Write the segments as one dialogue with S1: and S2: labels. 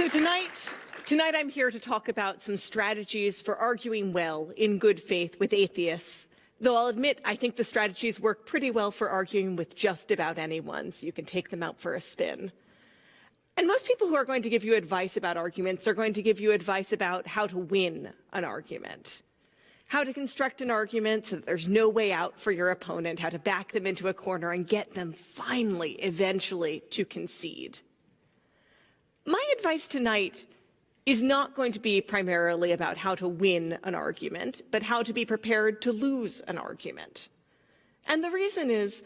S1: So tonight I'm here to talk about some strategies for arguing well in good faith with atheists. Though I'll admit, I think the strategies work pretty well for arguing with just about anyone, so you can take them out for a spin. And most people who are going to give you advice about arguments are going to give you advice about how to win an argument, how to construct an argument so that there's no way out for your opponent, how to back them into a corner and get them finally, eventually, to concede. My advice tonight is not going to be primarily about how to win an argument, but how to be prepared to lose an argument. And the reason is,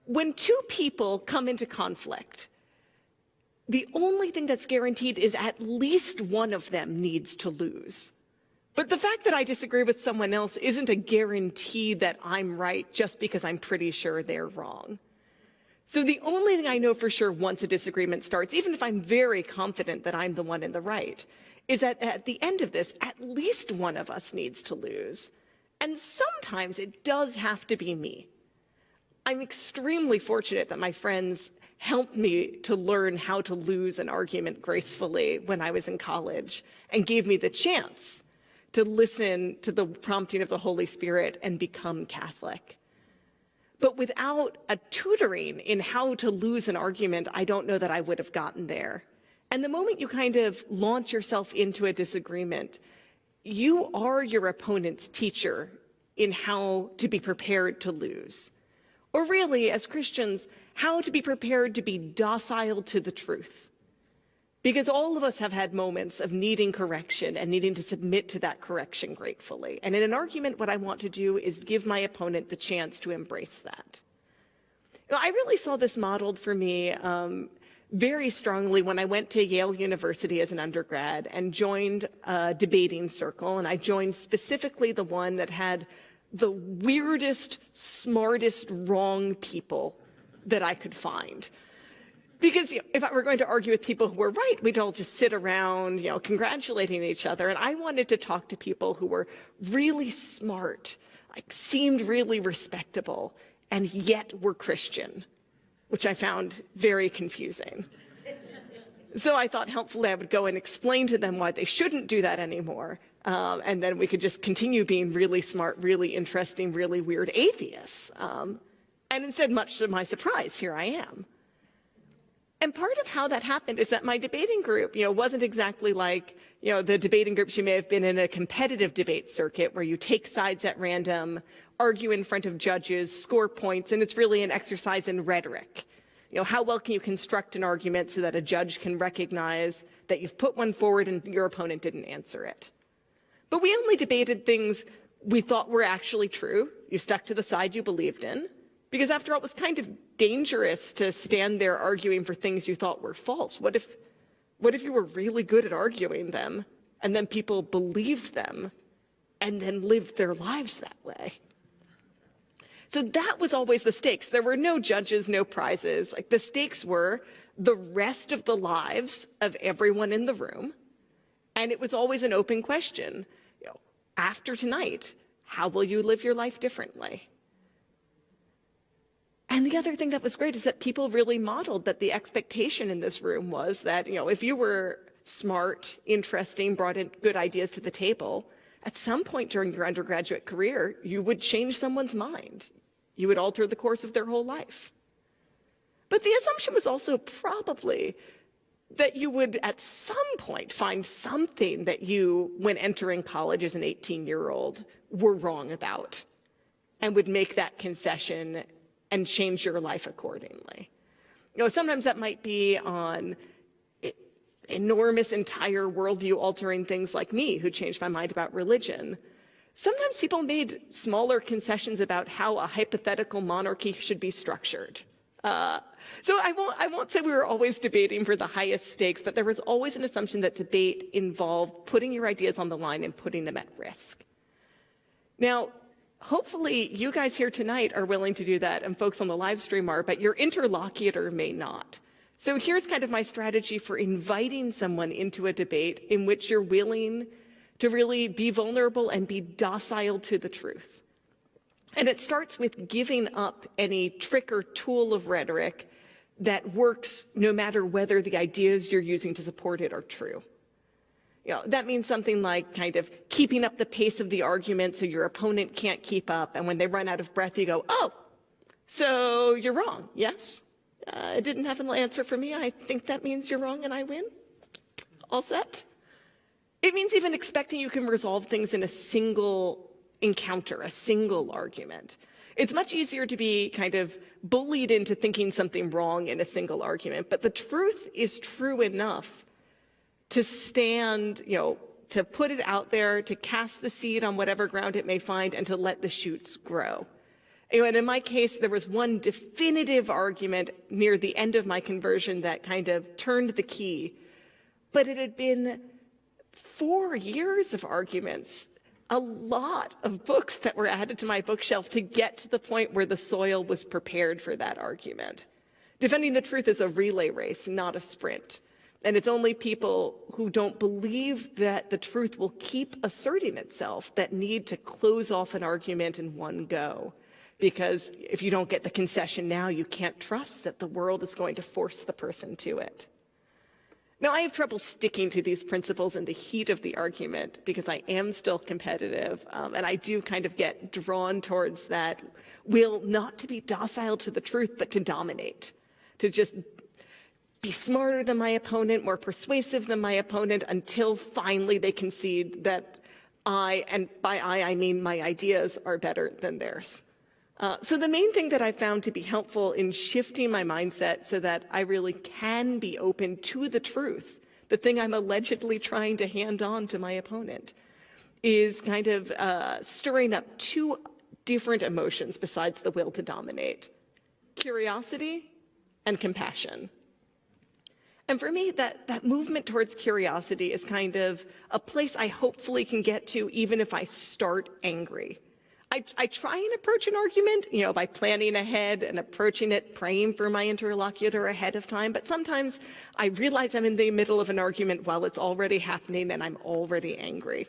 S1: when two people come into conflict, the only thing that's guaranteed is at least one of them needs to lose. But the fact that I disagree with someone else isn't a guarantee that I'm right just because I'm pretty sure they're wrong. So the only thing I know for sure once a disagreement starts, even if I'm very confident that I'm the one in the right, is that at the end of this, at least one of us needs to lose. And sometimes it does have to be me. I'm extremely fortunate that my friends helped me to learn how to lose an argument gracefully when I was in college and gave me the chance to listen to the prompting of the Holy Spirit and become Catholic. But without a tutoring in how to lose an argument, I don't know that I would have gotten there. And the moment you kind of launch yourself into a disagreement, you are your opponent's teacher in how to be prepared to lose. Or really, as Christians, how to be prepared to be docile to the truth. Because all of us have had moments of needing correction and needing to submit to that correction gratefully. And in an argument, what I want to do is give my opponent the chance to embrace that. You know, I really saw this modeled for me very strongly when I went to Yale University as an undergrad and joined a debating circle. And I joined specifically the one that had the weirdest, smartest, wrong people that I could find. Because if I were going to argue with people who were right, we'd all just sit around, congratulating each other. And I wanted to talk to people who were really smart, like seemed really respectable, and yet were Christian, which I found very confusing. So I thought helpfully I would go and explain to them why they shouldn't do that anymore. And then we could just continue being really smart, really interesting, really weird atheists. And instead, much to my surprise, here I am. And part of how that happened is that my debating group, wasn't exactly like, the debating groups you may have been in a competitive debate circuit where you take sides at random, argue in front of judges, score points, and it's really an exercise in rhetoric. How well can you construct an argument so that a judge can recognize that you've put one forward and your opponent didn't answer it? But we only debated things we thought were actually true. You stuck to the side you believed in. Because after all, it was kind of dangerous to stand there arguing for things you thought were false. What if you were really good at arguing them, and then people believed them, and then lived their lives that way? So that was always the stakes. There were no judges, no prizes. Like, the stakes were the rest of the lives of everyone in the room, and it was always an open question. After tonight, how will you live your life differently? And the other thing that was great is that people really modeled that the expectation in this room was that, if you were smart, interesting, brought in good ideas to the table, at some point during your undergraduate career, you would change someone's mind. You would alter the course of their whole life. But the assumption was also probably that you would at some point find something that you, when entering college as an 18-year-old, were wrong about and would make that concession and change your life accordingly. Sometimes that might be on enormous, entire worldview-altering things like me, who changed my mind about religion. Sometimes people made smaller concessions about how a hypothetical monarchy should be structured. So I won't say we were always debating for the highest stakes, but there was always an assumption that debate involved putting your ideas on the line and putting them at risk. Now, hopefully you guys here tonight are willing to do that, and folks on the live stream are, but your interlocutor may not. So here's kind of my strategy for inviting someone into a debate in which you're willing to really be vulnerable and be docile to the truth. And it starts with giving up any trick or tool of rhetoric that works no matter whether the ideas you're using to support it are true. That means something like kind of keeping up the pace of the argument so your opponent can't keep up, and when they run out of breath, you go, oh, so you're wrong, yes? I didn't have an answer for me. I think that means you're wrong and I win. All set? It means even expecting you can resolve things in a single encounter, a single argument. It's much easier to be kind of bullied into thinking something wrong in a single argument, but the truth is true enough to stand, to put it out there, to cast the seed on whatever ground it may find, and to let the shoots grow. And in my case, there was one definitive argument near the end of my conversion that kind of turned the key, but it had been 4 years of arguments, a lot of books that were added to my bookshelf to get to the point where the soil was prepared for that argument. Defending the truth is a relay race, not a sprint. And it's only people who don't believe that the truth will keep asserting itself that need to close off an argument in one go. Because if you don't get the concession now, you can't trust that the world is going to force the person to it. Now, I have trouble sticking to these principles in the heat of the argument because I am still competitive, and I do kind of get drawn towards that will not to be docile to the truth, but to dominate, to just be smarter than my opponent, more persuasive than my opponent, until finally they concede that and by I mean my ideas, are better than theirs. So the main thing that I found to be helpful in shifting my mindset so that I really can be open to the truth, the thing I'm allegedly trying to hand on to my opponent, is kind of stirring up two different emotions besides the will to dominate: curiosity and compassion. And for me, that movement towards curiosity is kind of a place I hopefully can get to even if I start angry. I try and approach an argument, by planning ahead and approaching it, praying for my interlocutor ahead of time. But sometimes I realize I'm in the middle of an argument while it's already happening and I'm already angry.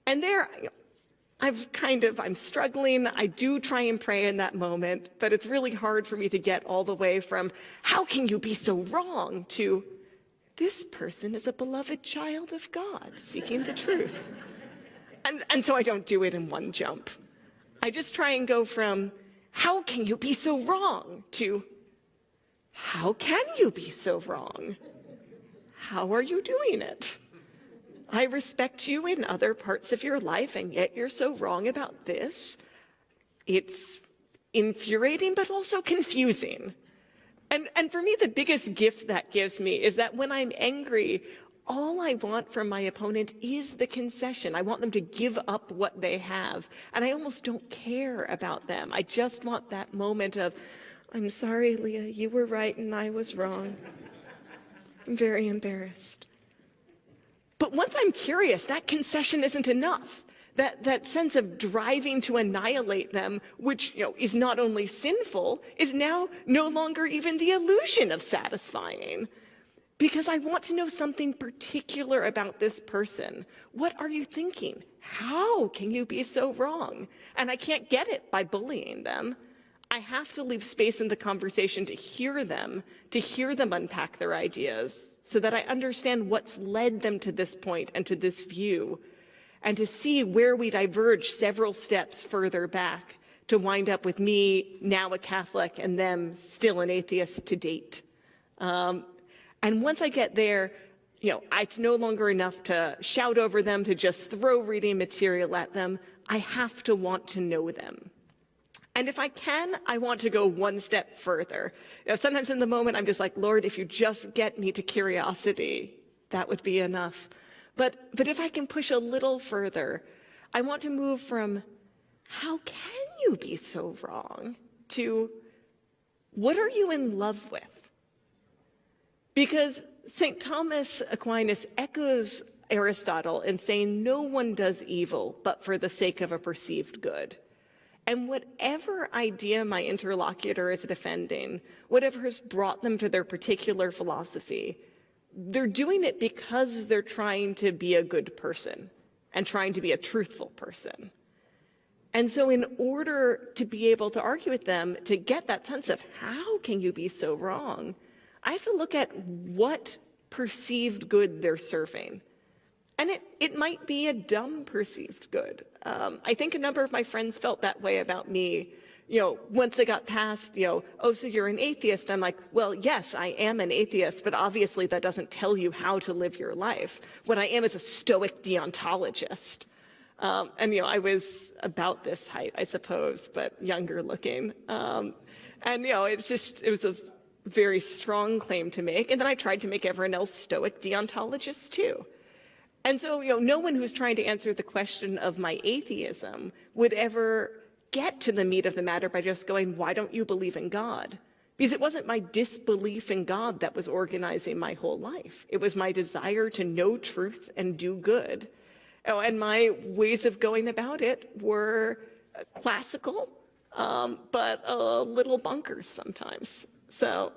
S1: And there, I'm struggling. I do try and pray in that moment, but it's really hard for me to get all the way from, how can you be so wrong, to, this person is a beloved child of God seeking the truth. And so I don't do it in one jump. I just try and go from, how can you be so wrong, to, how can you be so wrong? How are you doing it? I respect you in other parts of your life, and yet you're so wrong about this. It's infuriating, but also confusing. And for me, the biggest gift that gives me is that when I'm angry, all I want from my opponent is the concession. I want them to give up what they have. And I almost don't care about them. I just want that moment of, I'm sorry, Leah, you were right and I was wrong. I'm very embarrassed. But once I'm curious, that concession isn't enough. That sense of driving to annihilate them, which is not only sinful, is now no longer even the illusion of satisfying. Because I want to know something particular about this person. What are you thinking? How can you be so wrong? And I can't get it by bullying them. I have to leave space in the conversation to hear them unpack their ideas, so that I understand what's led them to this point and to this view, and to see where we diverge several steps further back to wind up with me, now a Catholic, and them still an atheist to date. And once I get there, it's no longer enough to shout over them, to just throw reading material at them. I have to want to know them. And if I can, I want to go one step further. Sometimes in the moment, I'm just like, Lord, if you just get me to curiosity, that would be enough. But if I can push a little further, I want to move from, how can you be so wrong, to, what are you in love with? Because St. Thomas Aquinas echoes Aristotle in saying no one does evil but for the sake of a perceived good. And whatever idea my interlocutor is defending, whatever has brought them to their particular philosophy, they're doing it because they're trying to be a good person and trying to be a truthful person. And so in order to be able to argue with them, to get that sense of how can you be so wrong, I have to look at what perceived good they're serving. And it might be a dumb perceived good. I think a number of my friends felt that way about me. Once they got past, oh, so you're an atheist. I'm like, well, yes, I am an atheist, but obviously that doesn't tell you how to live your life. What I am is a stoic deontologist. And I was about this height, I suppose, but younger looking. And it was a very strong claim to make. And then I tried to make everyone else stoic deontologists too. And so, no one who's trying to answer the question of my atheism would ever get to the meat of the matter by just going, why don't you believe in God? Because it wasn't my disbelief in God that was organizing my whole life. It was my desire to know truth and do good. And my ways of going about it were classical, but a little bonkers sometimes. So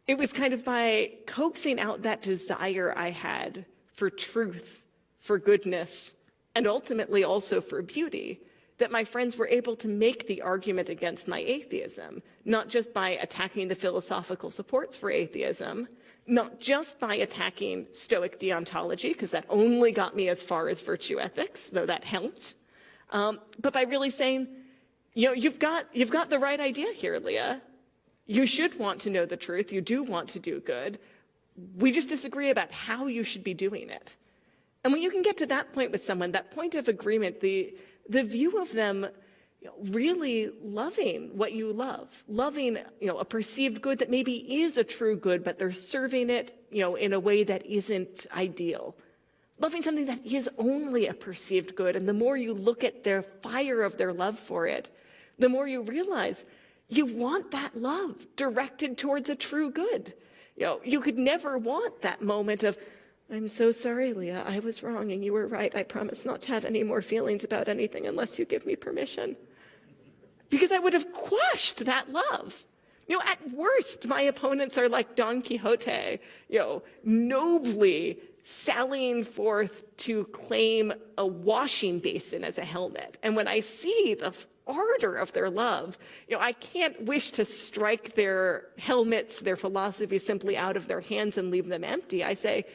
S1: it was kind of by coaxing out that desire I had for truth, for goodness, and ultimately also for beauty, that my friends were able to make the argument against my atheism, not just by attacking the philosophical supports for atheism, not just by attacking Stoic deontology, because that only got me as far as virtue ethics, though that helped, but by really saying, you've got the right idea here, Leah. You should want to know the truth. You do want to do good. We just disagree about how you should be doing it. And when you can get to that point with someone, that point of agreement, the view of them really loving what you love, loving a perceived good that maybe is a true good, but they're serving it in a way that isn't ideal. Loving something that is only a perceived good, and the more you look at their fire of their love for it, the more you realize you want that love directed towards a true good. You could never want that moment of, I'm so sorry, Leah, I was wrong and you were right. I promise not to have any more feelings about anything unless you give me permission. Because I would have quashed that love. At worst, my opponents are like Don Quixote, nobly sallying forth to claim a washing basin as a helmet. And when I see the ardor of their love, I can't wish to strike their helmets, their philosophy simply out of their hands and leave them empty. I say,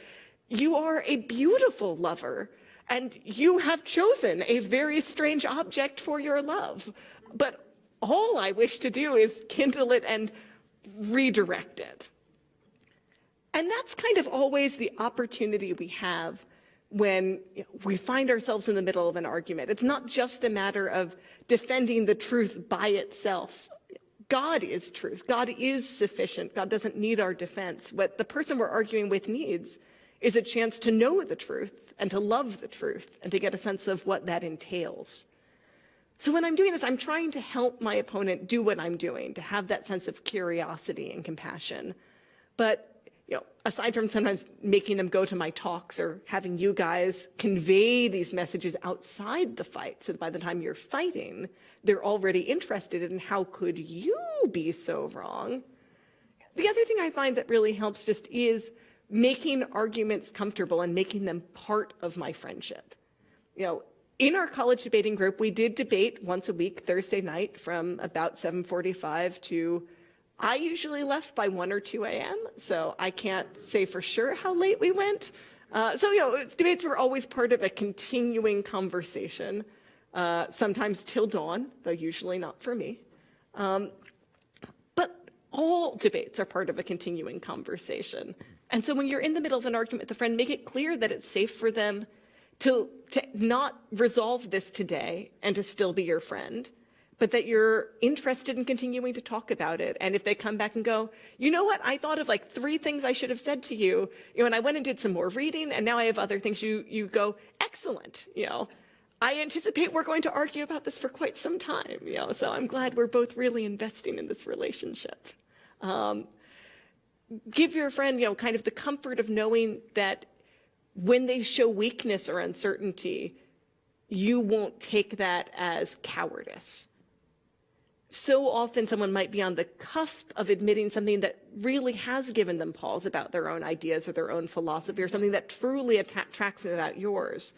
S1: you are a beautiful lover, and you have chosen a very strange object for your love. But all I wish to do is kindle it and redirect it. And that's kind of always the opportunity we have when we find ourselves in the middle of an argument. It's not just a matter of defending the truth by itself. God is truth. God is sufficient. God doesn't need our defense. What the person we're arguing with needs is a chance to know the truth and to love the truth and to get a sense of what that entails. So when I'm doing this, I'm trying to help my opponent do what I'm doing, to have that sense of curiosity and compassion. But aside from sometimes making them go to my talks or having you guys convey these messages outside the fight, so that by the time you're fighting, they're already interested in how could you be so wrong. The other thing I find that really helps just is making arguments comfortable and making them part of my friendship. In our college debating group, we did debate once a week, Thursday night, from about 7:45 to I usually left by 1 or 2 a.m., so I can't say for sure how late we went. Debates were always part of a continuing conversation, sometimes till dawn, though usually not for me. But all debates are part of a continuing conversation. And so when you're in the middle of an argument with a friend, make it clear that it's safe for them to not resolve this today and to still be your friend, but that you're interested in continuing to talk about it. And if they come back and go, you know what, I thought of like 3 things I should have said to you, and I went and did some more reading, and now I have other things, you go, excellent, I anticipate we're going to argue about this for quite some time, so I'm glad we're both really investing in this relationship. Give your friend, kind of the comfort of knowing that when they show weakness or uncertainty, you won't take that as cowardice. So often someone might be on the cusp of admitting something that really has given them pause about their own ideas or their own philosophy, or something that truly tracks them about yours.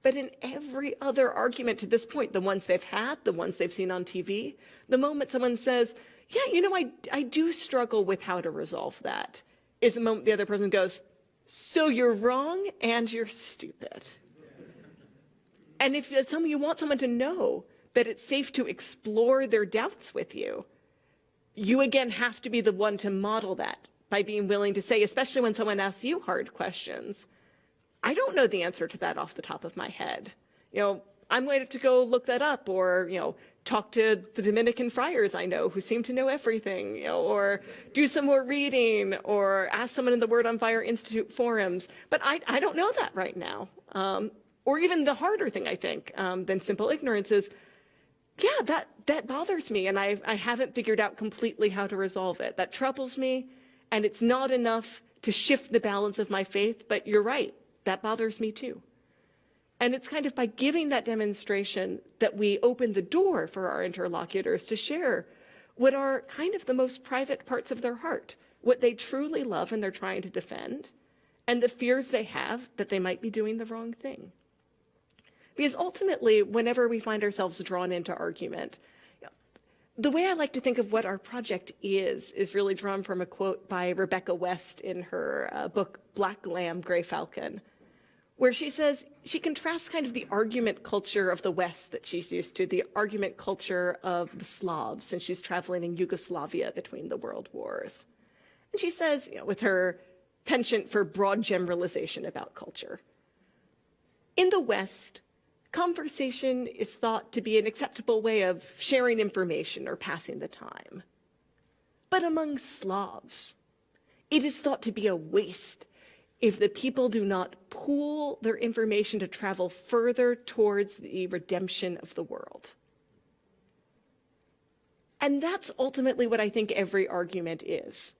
S1: But in every other argument to this point, the ones they've had, the ones they've seen on TV, the moment someone says, yeah, I do struggle with how to resolve that, is the moment the other person goes, so you're wrong and you're stupid. And if you want someone to know that it's safe to explore their doubts with you, you again have to be the one to model that by being willing to say, especially when someone asks you hard questions, I don't know the answer to that off the top of my head. I'm going to have to go look that up, or, talk to the Dominican friars I know who seem to know everything, or do some more reading, or ask someone in the Word on Fire Institute forums. But I don't know that right now. Or even the harder thing, I think, than simple ignorance is, yeah, that bothers me, and I haven't figured out completely how to resolve it. That troubles me, and it's not enough to shift the balance of my faith, but you're right, that bothers me too. And it's kind of by giving that demonstration that we open the door for our interlocutors to share what are kind of the most private parts of their heart, what they truly love and they're trying to defend, and the fears they have that they might be doing the wrong thing. Because ultimately, whenever we find ourselves drawn into argument, the way I like to think of what our project is really drawn from a quote by Rebecca West in her book, Black Lamb, Gray Falcon, where she says, she contrasts kind of the argument culture of the West that she's used to, the argument culture of the Slavs, since she's traveling in Yugoslavia between the world wars. And she says, with her penchant for broad generalization about culture, in the West, conversation is thought to be an acceptable way of sharing information or passing the time. But among Slavs, it is thought to be a waste if the people do not pool their information to travel further towards the redemption of the world. And that's ultimately what I think every argument is.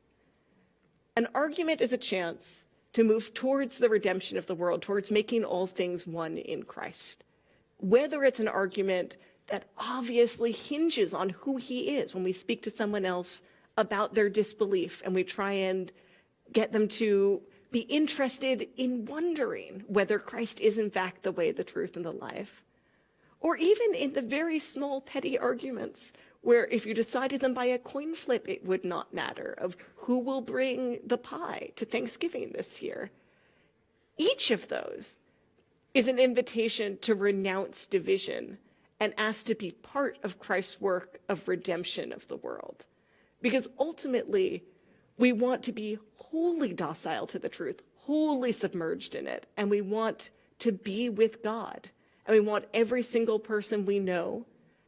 S1: An argument is a chance to move towards the redemption of the world, towards making all things one in Christ. Whether it's an argument that obviously hinges on who he is, when we speak to someone else about their disbelief and we try and get them to be interested in wondering whether Christ is in fact the way, the truth, and the life. Or even in the very small petty arguments where if you decided them by a coin flip, it would not matter, of who will bring the pie to Thanksgiving this year. Each of those is an invitation to renounce division and ask to be part of Christ's work of redemption of the world. Because ultimately, we want to be wholly docile to the truth, wholly submerged in it, and we want to be with God. And we want every single person we know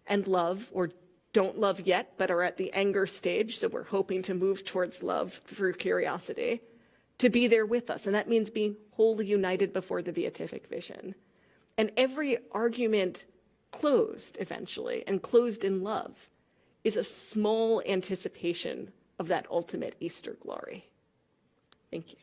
S1: and love, or don't love yet, but are at the anger stage, so we're hoping to move towards love through curiosity, to be there with us. And that means being wholly united before the beatific vision. And every argument closed eventually, and closed in love, is a small anticipation of that ultimate Easter glory. Thank you.